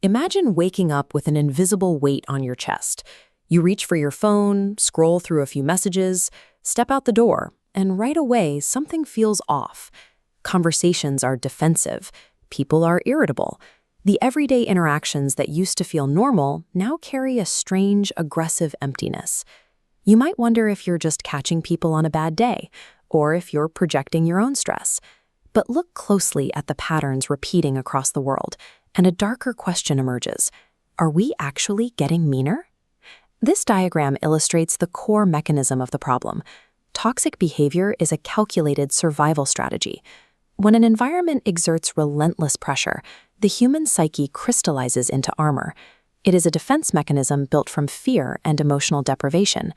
Imagine waking up with an invisible weight on your chest. You reach for your phone, scroll through a few messages, step out the door, and right away something feels off. Conversations are defensive. People are irritable. The everyday interactions that used to feel normal now carry a strange, aggressive emptiness. You might wonder if you're just catching people on a bad day, or if you're projecting your own stress. But look closely at the patterns repeating across the world, and a darker question emerges. Are we actually getting meaner? This diagram illustrates the core mechanism of the problem. Toxic behavior is a calculated survival strategy. When an environment exerts relentless pressure, the human psyche crystallizes into armor. It is a defense mechanism built from fear and emotional deprivation.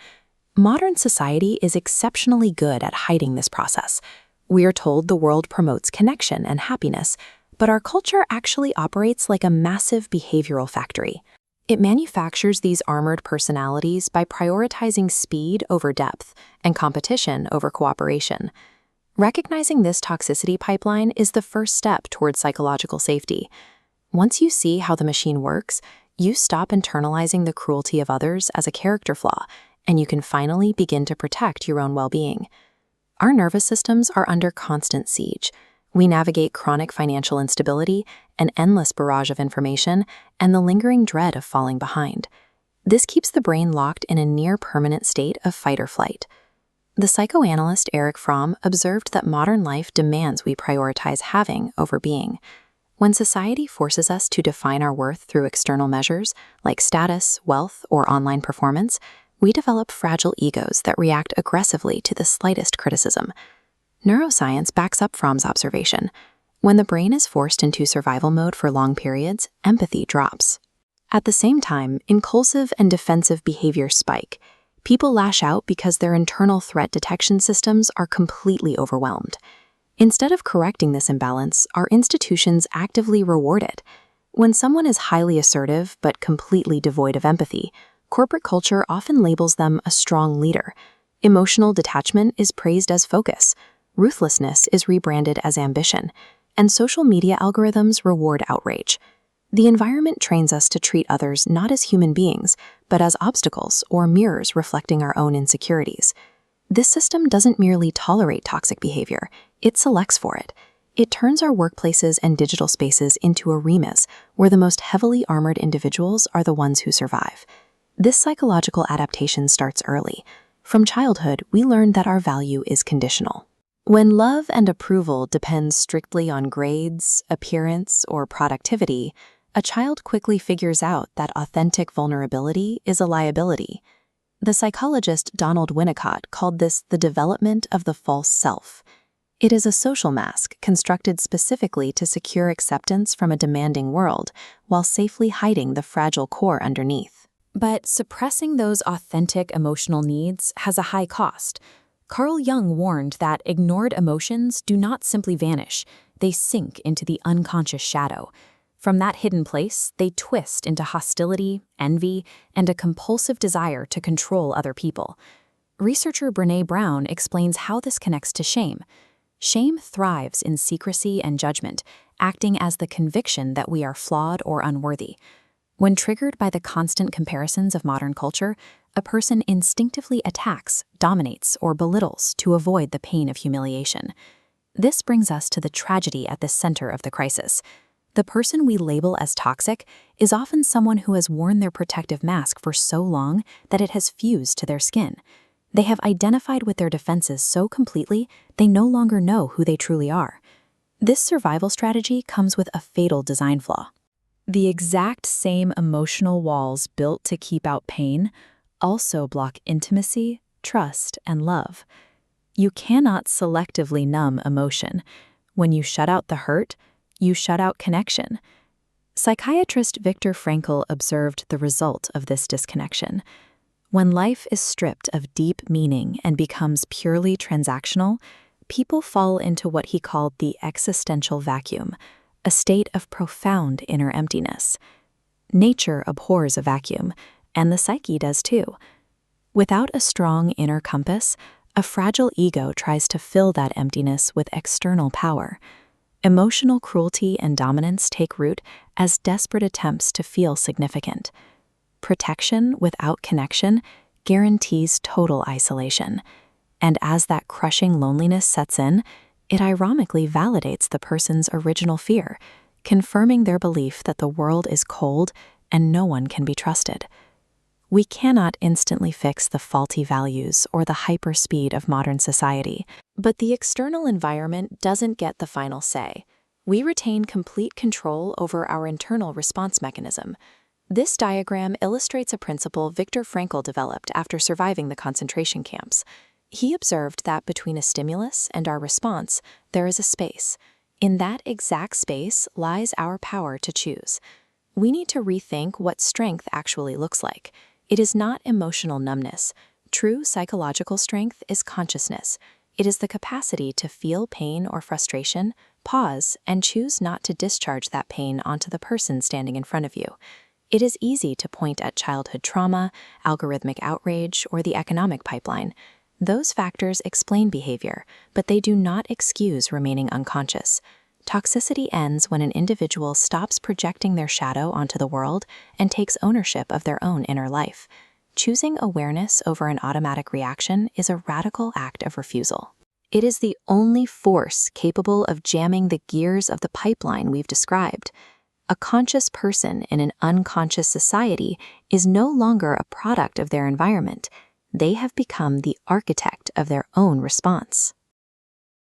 Modern society is exceptionally good at hiding this process. We are told the world promotes connection and happiness, but our culture actually operates like a massive behavioral factory. It manufactures these armored personalities by prioritizing speed over depth and competition over cooperation. Recognizing this toxicity pipeline is the first step toward psychological safety. Once you see how the machine works, you stop internalizing the cruelty of others as a character flaw, and you can finally begin to protect your own well-being. Our nervous systems are under constant siege. We navigate chronic financial instability, an endless barrage of information, and the lingering dread of falling behind. This keeps the brain locked in a near-permanent state of fight or flight. The psychoanalyst Erich Fromm observed that modern life demands we prioritize having over being. When society forces us to define our worth through external measures, like status, wealth, or online performance, we develop fragile egos that react aggressively to the slightest criticism. Neuroscience backs up Fromm's observation. When the brain is forced into survival mode for long periods, empathy drops. At the same time, impulsive and defensive behaviors spike. People lash out because their internal threat detection systems are completely overwhelmed. Instead of correcting this imbalance, our institutions actively reward it. When someone is highly assertive but completely devoid of empathy, corporate culture often labels them a strong leader. Emotional detachment is praised as focus. Ruthlessness is rebranded as ambition, and social media algorithms reward outrage. The environment trains us to treat others not as human beings, but as obstacles or mirrors reflecting our own insecurities. This system doesn't merely tolerate toxic behavior, it selects for it. It turns our workplaces and digital spaces into arenas where the most heavily armored individuals are the ones who survive. This psychological adaptation starts early. From childhood, we learn that our value is conditional. When love and approval depend strictly on grades, appearance, or productivity, a child quickly figures out that authentic vulnerability is a liability. The psychologist Donald Winnicott called this the development of the false self. It is a social mask constructed specifically to secure acceptance from a demanding world while safely hiding the fragile core underneath. But suppressing those authentic emotional needs has a high cost. Carl Jung warned that ignored emotions do not simply vanish, they sink into the unconscious shadow. From that hidden place, they twist into hostility, envy, and a compulsive desire to control other people. Researcher Brené Brown explains how this connects to shame. Shame thrives in secrecy and judgment, acting as the conviction that we are flawed or unworthy. When triggered by the constant comparisons of modern culture, a person instinctively attacks, dominates, or belittles to avoid the pain of humiliation. This brings us to the tragedy at the center of the crisis. The person we label as toxic is often someone who has worn their protective mask for so long that it has fused to their skin. They have identified with their defenses so completely, they no longer know who they truly are. This survival strategy comes with a fatal design flaw. The exact same emotional walls built to keep out pain also block intimacy, trust, and love. You cannot selectively numb emotion. When you shut out the hurt, you shut out connection. Psychiatrist Viktor Frankl observed the result of this disconnection. When life is stripped of deep meaning and becomes purely transactional, people fall into what he called the existential vacuum, a state of profound inner emptiness. Nature abhors a vacuum, and the psyche does too. Without a strong inner compass, a fragile ego tries to fill that emptiness with external power. Emotional cruelty and dominance take root as desperate attempts to feel significant. Protection without connection guarantees total isolation. And as that crushing loneliness sets in, it ironically validates the person's original fear, confirming their belief that the world is cold and no one can be trusted. We cannot instantly fix the faulty values or the hyperspeed of modern society, but the external environment doesn't get the final say. We retain complete control over our internal response mechanism. This diagram illustrates a principle Viktor Frankl developed after surviving the concentration camps. He observed that between a stimulus and our response, there is a space. In that exact space lies our power to choose. We need to rethink what strength actually looks like. It is not emotional numbness. True psychological strength is consciousness. It is the capacity to feel pain or frustration, pause, and choose not to discharge that pain onto the person standing in front of you. It is easy to point at childhood trauma, algorithmic outrage, or the economic pipeline. Those factors explain behavior, but they do not excuse remaining unconscious. Toxicity ends when an individual stops projecting their shadow onto the world and takes ownership of their own inner life. Choosing awareness over an automatic reaction is a radical act of refusal. It is the only force capable of jamming the gears of the pipeline we've described. A conscious person in an unconscious society is no longer a product of their environment. They have become the architect of their own response.